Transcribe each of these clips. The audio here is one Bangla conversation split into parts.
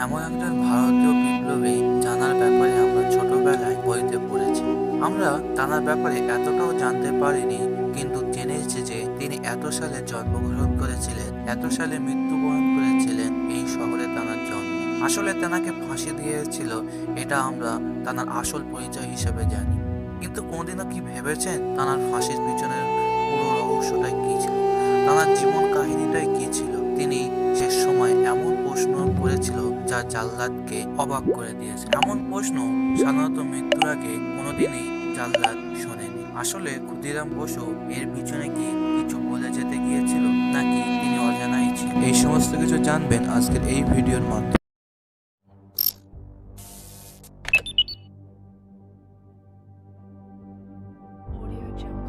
এমন একজন ভারতীয় বিপ্লবী জানার ব্যাপারে আমরা ছোটবেলায় বইতে পড়েছি। আমরা তার ব্যাপারে এতটাও জানতে পারিনি, কিন্তু জেনেছি যে তিনি এত সালে জন্মগ্রহণ করেছিলেন, এত সালে মৃত্যুবরণ করেছিলেন। এই শহরে তার জন্ম। আসলে তাকে ফাঁসি দিয়েছিল, এটা আমরা তার আসল পরিচয় হিসেবে জানি। কিন্তু কোনোদিনও কি ভেবেছেন তার ফাঁসির পিছনের পুরো রহস্যটাই কি ছিল? তার জীবন কাহিনীটাই কি ছিল? তিনি শেষ সময় এমন প্রশ্ন করেছিল যা জাল্লাদকে অবাক করে দিয়েছে। এমন প্রশ্ন সাধারণত মৃত্যুর আগে কোনোদিনই জাল্লাদ শোনেনি। আসলে ক্ষুদিরাম বসু এর পিছনে কি কিছু বলে যেতে গিয়েছিল, নাকি তিনি অজানাই ছিল? এই সমস্ত কিছু জানবেন আজকের এই ভিডিওর মাধ্যমে। Audio Jungle.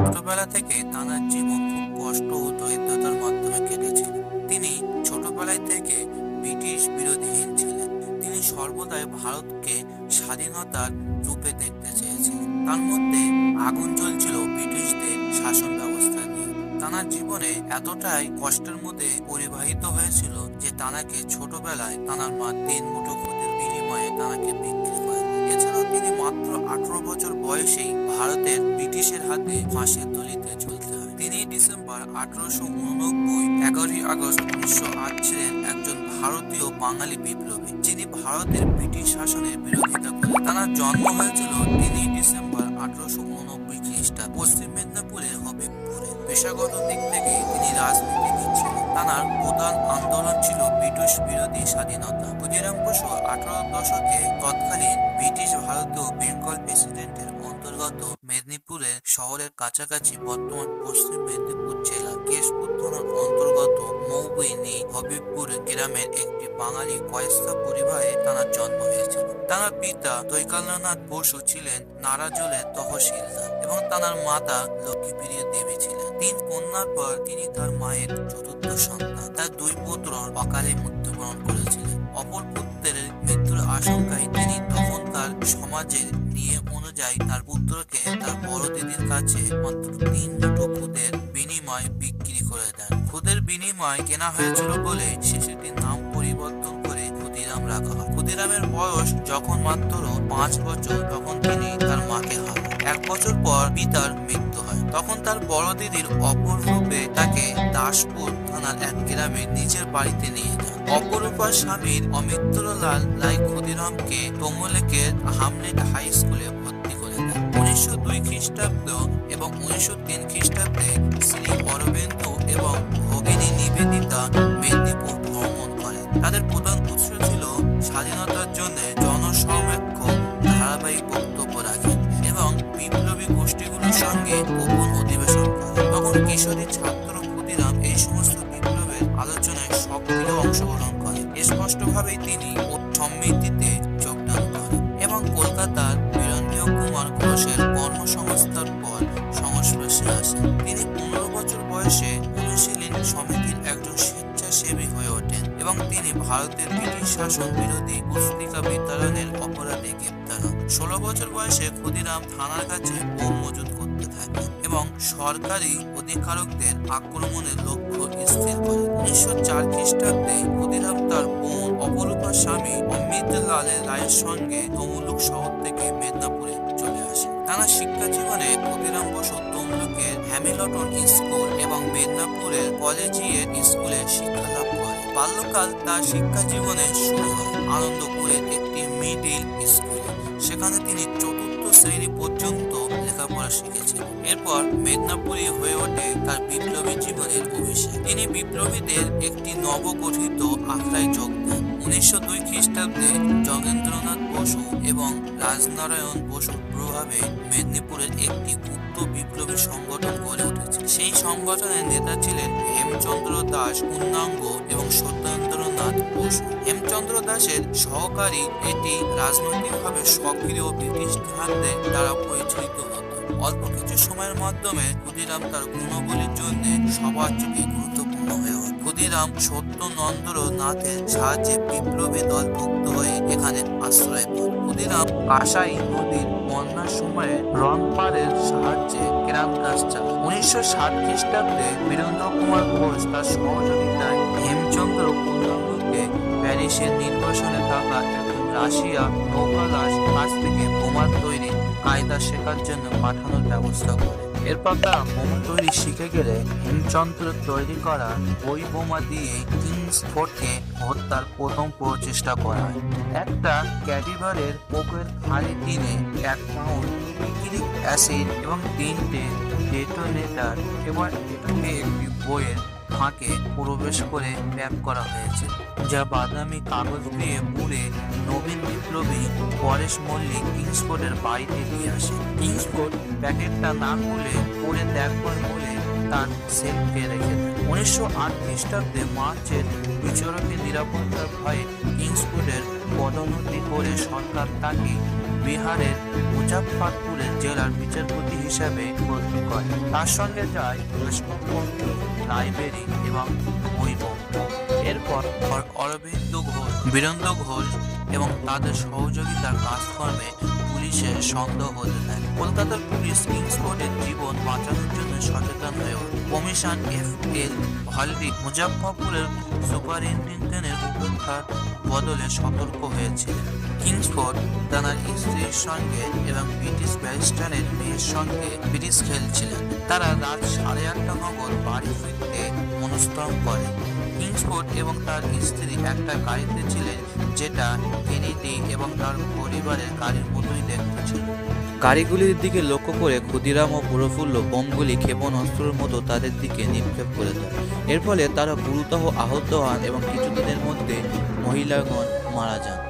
ছোটবেলা থেকে তার জীবন খুব কষ্ট ও দরিদ্রতার মাধ্যমে কেটেছিল। তিনি ছোটবেলায় থেকে ব্রিটিশ বিরোধীহীন ছিলেন। তিনি সর্বদাই ভারতকে স্বাধীনতার রূপে দেখতে চেয়েছিলেন। তার মধ্যে আগুন জ্বলছিল ব্রিটিশদের শাসন ব্যবস্থা নিয়ে। তার জীবনে এতটাই কষ্টের মধ্যে পরিবাহিত হয়েছিল যে তাকে ছোটবেলায় তার মা 3 মুঠো ভাতের বিনিময়ে তাকে বিক্রি করেন। এছাড়াও তিনি মাত্র 18 বছর বয়সেই ভারতের ব্রিটিশের হাতে ফাঁসির দড়িতে ঝুলতে হয়। তিনি ডিসেম্বর 1889, 11ই আগস্ট 1908 ছিলেন একজন ভারতীয় বাঙালি বিপ্লবী, যিনি ভারতের ব্রিটিশ শাসনের বিরোধিতা করেন। তার জন্ম হয়েছিল 3 ডিসেম্বর 1889 খ্রিস্টাব্দে পশ্চিম মেদিনীপুরের হবিবপুরে। পেশাগত দিক থেকে তিনি রাজনীতিবিদ ছিলেন। তার প্রধান আন্দোলন ছিল ব্রিটিশ বিরোধী স্বাধীনতা। ক্ষুদিরাম বসু 18 দশকে তৎকালীন ব্রিটিশ ভারতীয় বেঙ্গল প্রেসিডেন্টের অন্তর্গত মেদিনীপুরের শহরের কাছাকাছি বর্তমান পশ্চিম মেদিনীপুর জেলা কেশপুর থানার অন্তর্গত মৌবইনি হবিবপুর গ্রামের একটি বাঙালি কয়েস্তা পরিবারে তার জন্ম হয়েছিল। তার পিতা দৈকান্দ্রনাথ বসু ছিলেন নারাজলের তহসিলদার এবং তার মাতা লক্ষ্মীপ্রিয়া দেবী ছিলেন। 3 কন্যার পর তিনি তার মায়ের চতুর্থ সন্তান। তার 2 পুত্র অকালে মৃত্যুবরণ করেছিলেন। অপর পুত্রের মৃত্যুর আশঙ্কায় তিনি তখনকার সমাজের নিয়ম অনুযায়ী তার পুত্রকে তার বড় দিদির কাছে মাত্র 3 মুঠো খুদের বিনিময়ে বিক্রি করে দেন। খুদের বিনিময় কেনা হয়েছিল বলে শিশুটির নাম পরিবর্তন করে ক্ষুদিরাম রাখা হয়। ক্ষুদিরামের বয়স যখন মাত্র 5 বছর, তখন তিনি তার মাকে হারান। 1 বছর পর পিতার মৃত্যু হয়। তখন তার বড় দিদির অপর রূপে তাকে দাসপুর থানার এক গ্রামে নিজের বাড়িতে নিয়ে যান। অপরূপার স্বামীর অমিত্রলাল রায় ক্ষুদিরামকে তমলেকের হামলেট হাই স্কুলে ভর্তি করে দেন। 1902 খ্রিস্টাব্দ এবং 1903 খ্রিস্টাব্দে শ্রী অরবিন্দু এবং ভগিনী নিবেদিতা মেদিনীপুর ভ্রমণ করেন। তাদের প্রধান উৎস ছিল স্বাধীনতার জন্য জনসমক্ষ ধারাবাহিক বক্তব্য রাখেন এবং বিপ্লবী গোষ্ঠীগুলোর সঙ্গে গোপন অধিবেশন করেন। তখন কিশোরী ছাত্র ক্ষুদিরাম এই সমস্ত বিপ্লবের আলোচনায় সক্রিয় অংশগ্রহণ করেন। স্পষ্টভাবেই তিনি সমৃদ্ধিতে যোগদান করেন এবং কলকাতার বীরেন্দ্র কুমার ঘোষের কর্মসংস্থার পর সংস্পর্শে আসেন। তিনি 15 বছর বয়সে অনুশীলন সমিতির একজন স্বেচ্ছাসেবী হয়ে ওঠেন এবং তিনি ভারতের ব্রিটিশ শাসন বিরোধী পুস্তিকা বিতরণের অপরাধে গ্রেপ্তার হন। 16 বছর বয়সে ক্ষুদিরাম থানার কাছে বোম মজুত করতে থাকেন এবং সরকারি অধিকারকদের আক্রমণের লক্ষ্য স্থির করেন। 1904 খ্রিস্টাব্দে ক্ষুদিরাম তার বোন অপরূপার স্বামী অমৃতলাল রায়ের সঙ্গে তমলুক শহর থেকে মেদিনীপুরে চলে আসে। তার শিক্ষা জীবনে ক্ষুদিরাম বসু তমলুকের হ্যামিলটন স্কুল এবং মেদিনীপুরের কলেজিয়েট স্কুলে শিক্ষা লাভ করেন। বাল্যকাল তার শিক্ষা জীবনে শুরু হয় আনন্দপুরের একটি মিডিল স্কুলে। সেখানে তিনি 4র্থ শ্রেণী পর্যন্ত লেখাপড়া শিখেছেন। এরপর মেদিনীপুরে হয়ে ওঠে তার বিপ্লবী জীবনের অভিষেক। তিনি বিপ্লবীদের একটি নবগঠিত আখড়ায় যোগ দেন। 1902 খ্রিস্টাব্দে যোগেন্দ্রনাথ বসু এবং রাজনারায়ণ বসুর প্রভাবে মেদিনীপুরের একটি গুপ্ত বিপ্লবী সংগঠন গড়ে উঠেছে। সেই সংগঠনের নেতা ছিলেন হেমচন্দ্র দাস পূর্ণাঙ্গ এবং সত্যেন্দ্রনাথ বসু। হেমচন্দ্র দাসের সহকারী এটি রাজনৈতিকভাবে সক্রিয় ব্রিটিশদের দ্বারা পরিচালিত হতো। অল্প কিছু সময়ের মাধ্যমে ক্ষুদিরাম তার গুণাবলীর জন্য সবার চোখে গুরুত্বপূর্ণ হয়ে ওঠে। ক্ষুদিরাম সত্যেন্দ্রনাথের সাহায্যে বিপ্লবী দলভুক্ত হয়ে এখানে আশ্রয় পান। ক্ষুদিরাম কাঁসাই নদীর বন্যার সময়ে রন পারের সাহায্যে কেরাম কাজ চালায়। 1960 খ্রিস্টাব্দে বীরেন্দ্র কুমার ঘোষ তার সহযোগিতায় হেমচন্দ্র পূর্ণাঙ্গকে প্যারিসের নির্বাসনে থাকা একজন রাশিয়া নৌকালাস কাছ থেকে বোমা তৈরি কায়দা শেখার জন্য পাঠানোর ব্যবস্থা করে। এরপর তারা বোমা তৈরি শিখে গেলে হেমচন্দ্র তৈরি করা ওই বোমা দিয়ে কিংসফোর্ডকে হত্যার প্রথম প্রচেষ্টা করা হয়। একটা ক্যাডিভারের কোকের খালি টিনে 1 পাউন্ড পিক্রিক অ্যাসিড এবং 3টে ডেটোনেটর এবং একটি বইয়ের ফাঁকে প্রবেশ করে প্যাক করা হয়েছে, যা বাদামি কাগজ দিয়ে পুড়ে নবীন বিপ্লবী পরেশ মল্লিক কিংসফোর্ডের বাড়িতে নিয়ে আসে। কিংসফোর্ড প্যাকেটটা না খুলে পড়ে দেখবার বলে তার সেলফে রেখে দেয়। 1908 খ্রিস্টাব্দে মার্চের বিচরকের নিরাপত্তার ভয়ে কিংসফোর্ডের পদোন্নতি করে সরকার তাকে বিহারের মুজাফফরপুরের জেলার বিচারপতি হিসাবে বদলি করে। তার সঙ্গে যায় আসবাবপত্র, লাইব্রেরি এবং বই বন্ধ। এরপর অরবিন্দ ঘোষ, বীরেন্দ্র ঘোষ এবং তাদের সহযোগিতার কাজকর্মে পুলিশের সন্দেহ হতে থাকে। কলকাতার পুলিশ কিংসফোর্ডের জীবন বাঁচানোর জন্য সচেতন হয়ে ওঠে। Commission F.L. হলডি মুজাফফরপুরের সুপারিনটেন্ডেন্টের উপেক্ষার বদলে সতর্ক হয়েছিলেন। কিংসফোর্ড তার স্ত্রীর সঙ্গে এবং ব্রিটিশ ব্যারিস্টারের মেয়ের সঙ্গে ব্রিটিশ খেলছিলেন। তারা রাত 8:30 নগর বাড়ি ফিরতে মনস্থির করে। কিংসফোর্ড এবং তার স্ত্রী একটা গাড়িতে ছিলেন, যেটা কেনেডি এবং তার পরিবারের গাড়ির মতোই দেখতে ছিল। গাড়িগুলির দিকে লক্ষ্য করে ক্ষুদিরাম ও প্রফুল্ল বোমগুলি ক্ষেপণাস্ত্রের মতো তাদের দিকে নিক্ষেপ করে দেয়। এর ফলে তারা গুরুতর আহত হন এবং কিছুদিনের মধ্যে মহিলাগণ মারা যান।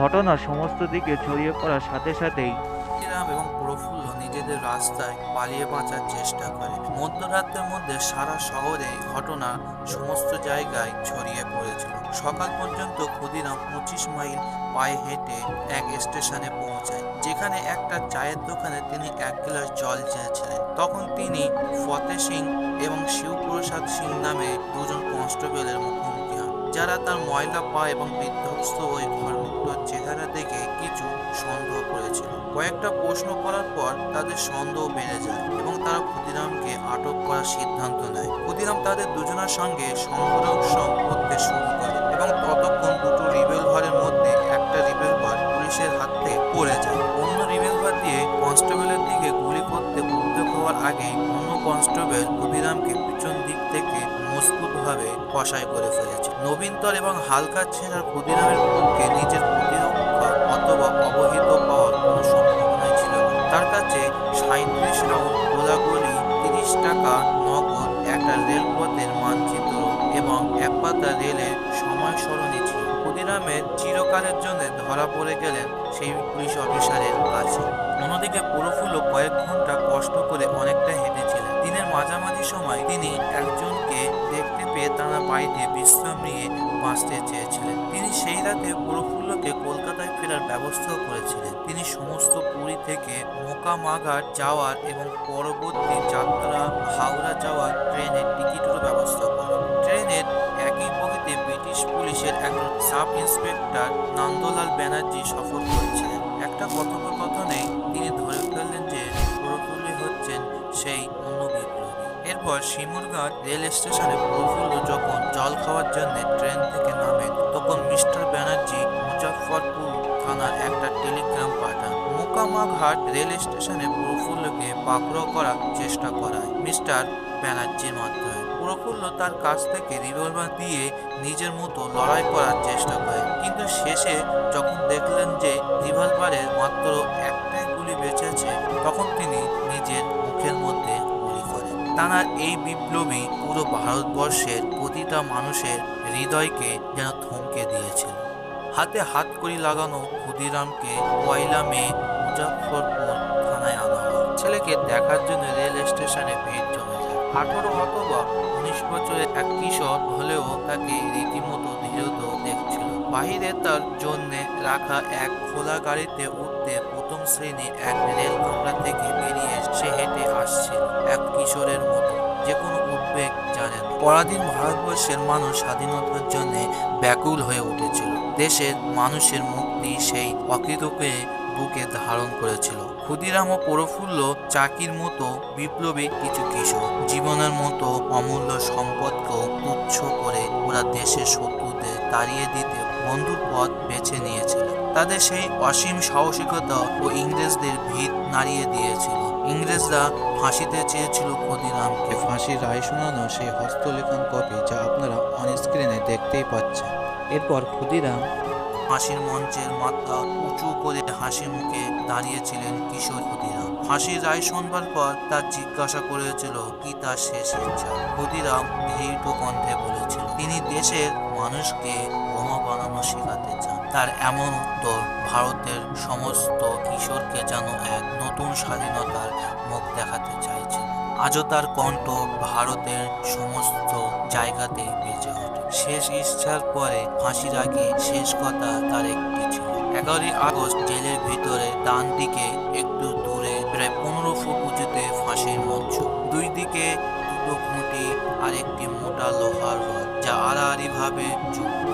ঘটনা সমস্ত দিকে ছড়িয়ে পড়ার সাথে সাথেই ক্ষুদিরাম এবং প্রফুল্ল নিজেদের রাস্তায় পালিয়ে বাঁচার চেষ্টা করে। মধ্যরাতের মধ্যে সারা শহরে ঘটনা সমস্ত জায়গায় ছড়িয়ে পড়েছিল। সকাল পর্যন্ত ক্ষুদিরাম 25 মাইল পায়ে হেঁটে এক স্টেশনে পৌঁছায়, যেখানে একটা চায়ের দোকানে তিনি 1 গ্লাস জল চেয়েছিলেন। তখন তিনি ফতে সিং এবং শিবপ্রসাদ সিং নামে 2 জন কনস্টেবলের মুখোমুখি হন, যারা তার ময়লা পা এবং বিধ্বস্ত ওই ঘরমুক্ত চেহারা দেখে কিছু সন্দেহ করেছিল। কয়েকটা প্রশ্ন করার পর তাদের সন্দেহ বেড়ে যায় এবং তারা ক্ষুদিরামকে আটক করার সিদ্ধান্ত নেয়। ক্ষুদিরাম তাদের দুজনের সঙ্গে সংঘর্ষ করতে শুরু করে এবং ততক্ষণ দুটো রিভলভারের মধ্যে একটা রিভলভার পুলিশের হাত থেকে পড়ে যায়। অন্য রিভলভার দিয়ে কনস্টেবলের দিকে গুলি করতে উদ্যোগ হওয়ার আগেই অন্য কনস্টেবল ক্ষুদিরামকে পিছন দিক থেকে মজবুতভাবে কষাই করে ফেলেছে। নবীনতর এবং হালকা ছেঁড়ার ক্ষুদিরামের পক্ষে নিজের প্রতিরক্ষা অথবা অবহিত পাওয়ার কোনো সম্ভাবনাই ছিল না। তার কাছে 37 রাউন্ড গোলাগুলি, 30 টাকা নগদ, একটা রেলপথের মানচিত্র এবং এক পাতা রেলের সময় সরণি ছিল। ক্ষুদিরামের চিরকালের জন্য ধরা পড়ে গেলেন সেই পুলিশ অফিসারের কাছে। অন্যদিকে প্রফুল্ল কয়েক ঘন্টা কষ্ট করে অনেকটা হেঁটেছিলেন। দিনের মাঝামাঝি সময় তিনি একজনকে দেখতে পেয়ে তারা বাড়িতে বিশ্রাম নিয়ে বাঁচতে চেয়েছিলেন। তিনি সেই রাতে প্রফুল্লকে কলকাতায় ফেরার ব্যবস্থাও করেছিলেন। তিনি সমস্ত পুরী থেকে মোকামাঘাট যাওয়ার এবং পরবর্তী যাত্রা হাওড়া যাওয়ার ট্রেনের টিকিটেরও ব্যবস্থা করেন। ট্রেনের একই বগিতে ব্রিটিশ পুলিশের একজন সাব ইন্সপেক্টর নন্দলাল ব্যানার্জি সফর করছিলেন। একটা কথোপকথনে তিনি ধরে ফেললেন যে প্রফুল্ল হচ্ছেন সেই অন্য বিপ্লবী। এরপর শিমুরঘাট রেল স্টেশনে প্রফুল্ল যখন জল খাওয়ার জন্য ট্রেন থেকে নামেন, তখন মিস্টার ব্যানার্জি মুজাফফরপুর থানার একটা টেলিগ্রাম পাঠান। মোকামাঘাট রেল স্টেশনে প্রফুল্লকে পাকড়াও করার চেষ্টা করায় মিস্টার ব্যানার্জির মাধ্যমে। প্রফুল্ল তার কাছ থেকে রিভলভার দিয়ে নিজের মতো লড়াই করার চেষ্টা করে, কিন্তু শেষে যখন দেখলেন যে রিভলভারের মাত্র একটাই গুলি বেঁচেছে, তখন তিনি নিজের মুখের মধ্যে গুলি করেন। তাঁর এই বিপ্লবী পুরো ভারতবর্ষের প্রতিটা মানুষের হৃদয়কে যেন থমকে দিয়েছিল। হাতে হাতকড়ি লাগানো ক্ষুদিরামকে 1 মে মুজাফফরপুর থানায় আনা হয়। ছেলেকে দেখার জন্য রেল স্টেশনে ভিড় জমে যায়। 18 অথবা 19 বছরের এক কিশোর হলেও তাকে রীতিমতো ধীরত দেখছিল। বাহিরে তার জন্য রাখা এক খোলা গাড়িতে উঠতে প্রথম শ্রেণী এক রেল কামরা থেকে বেরিয়ে সে হেঁটে আসছিল এক কিশোরের মতো, যে কোনো উদ্বেগ জানেন। পরাধীন ভারতবর্ষের মানুষ স্বাধীনতার জন্য ব্যাকুল হয়ে উঠেছিল। দেশের মানুষের মুক্তি সেই অকৃতকে বুকে ধারণ করেছিল। ক্ষুদিরাম ও প্রফুল্ল চাকির মতো বিপ্লবী কিছু কিশোর জীবনের মতো অমূল্য সম্পদকেও তুচ্ছ করে ওরা দেশের শত্রুদের তাড়িয়ে দিতে বন্ধুর পথ বেছে নিয়েছিল। তাদের সেই অসীম সাহসিকতা ও ইংরেজদের ভিত নাড়িয়ে দিয়েছিল। ইংরেজরা ফাঁসিতে চেয়েছিল ক্ষুদিরামকে। ফাঁসির রায় শোনানো সেই হস্তলেখন কপি যা আপনারা অন স্ক্রিনে দেখতেই পাচ্ছেন। এরপর ক্ষুদিরাম ফাঁসির মঞ্চের মাথা উঁচু করে হাসি মুখে দাঁড়িয়েছিলেন কিশোর ক্ষুদিরাম। ফাঁসির রায় শোনবার পর তার জিজ্ঞাসা করেছিল কি তার শেষ ইচ্ছা। ক্ষুদিরাম দৃঢ় কণ্ঠে বলেছিল তিনি দেশের মানুষকে বোমা বানানো শেখাতে চান। তার এমন উত্তর ভারতের সমস্ত কিশোরকে যেন এক নতুন স্বাধীনতার মুখ দেখাতে চাইছে। আজও তার কণ্ঠ ভারতের সমস্ত জায়গাতে বেজে ওঠে। শেষ ইচ্ছার পরে ফাঁসির আগে শেষ কথা তার একটি ছিল। 11ই আগস্ট জেলের ভিতরে ডান দিকে একটু দূরে প্রায় 15 ফুট উঁচুতে ফাঁসির মঞ্চ। দুই দিকে দুটো খুঁটি আর একটি মোটা লোহার রড যা আড়াআড়ি ভাবে যুক্ত।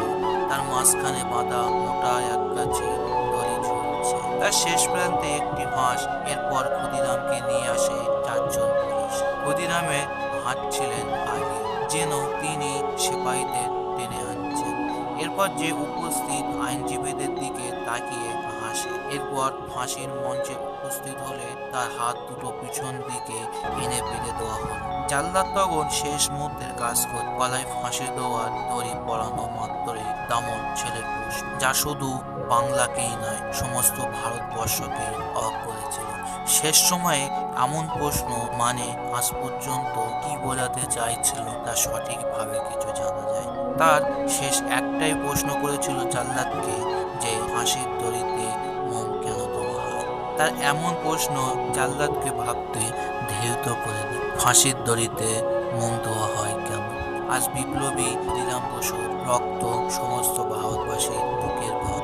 তার মাঝখানে বাঁধা মোটা এক গাছি দড়ি ঝুলছে। তার শেষ প্রান্তে একটি হাঁস। এরপর ক্ষুদিরামকে নিয়ে আসে 4 জন পুলিশ। ক্ষুদিরামের হাঁটছিলেন আগে, যেন তিনি সিপাহীদের টেনে আনছেন। এরপর যে উপস্থিত আইনজীবীদের দিকে তাকিয়ে হাসে। এরপর ফাঁসির মঞ্চে উপস্থিত হলে তার হাত দুটো পিছন দিকে এনে বেঁধে দেওয়া হলো। জাল্লাদ তখন শেষ মুহূর্তের কাজ করে গলায় ফাঁসি দেওয়ার দড়ি পরানো মাত্রই দামন ছেলের প্রশ্ন, যা শুধু বাংলাকেই নয় সমস্ত ভারতবর্ষকে অবাক করেছিল। শেষ সময়ে এমন প্রশ্ন মানে আজ পর্যন্ত কি বোঝাতে চাইছিল তা সঠিকভাবে কিছু জানা যায়। তার শেষ একটাই প্রশ্ন করেছিল জাল্লাদকে যে ফাঁসির দড়িতে মোম কেন দেওয়া হয়। তার এমন প্রশ্ন জাল্লাদকে ভাবতে ধীরিত করে দেয়। ফাঁসির দড়িতে মোম দেওয়া হয় কেন? আজ বিপ্লবী ক্ষুদিরাম বসুর রক্ত সমস্ত ভারতবাসীর বুকের ভাব।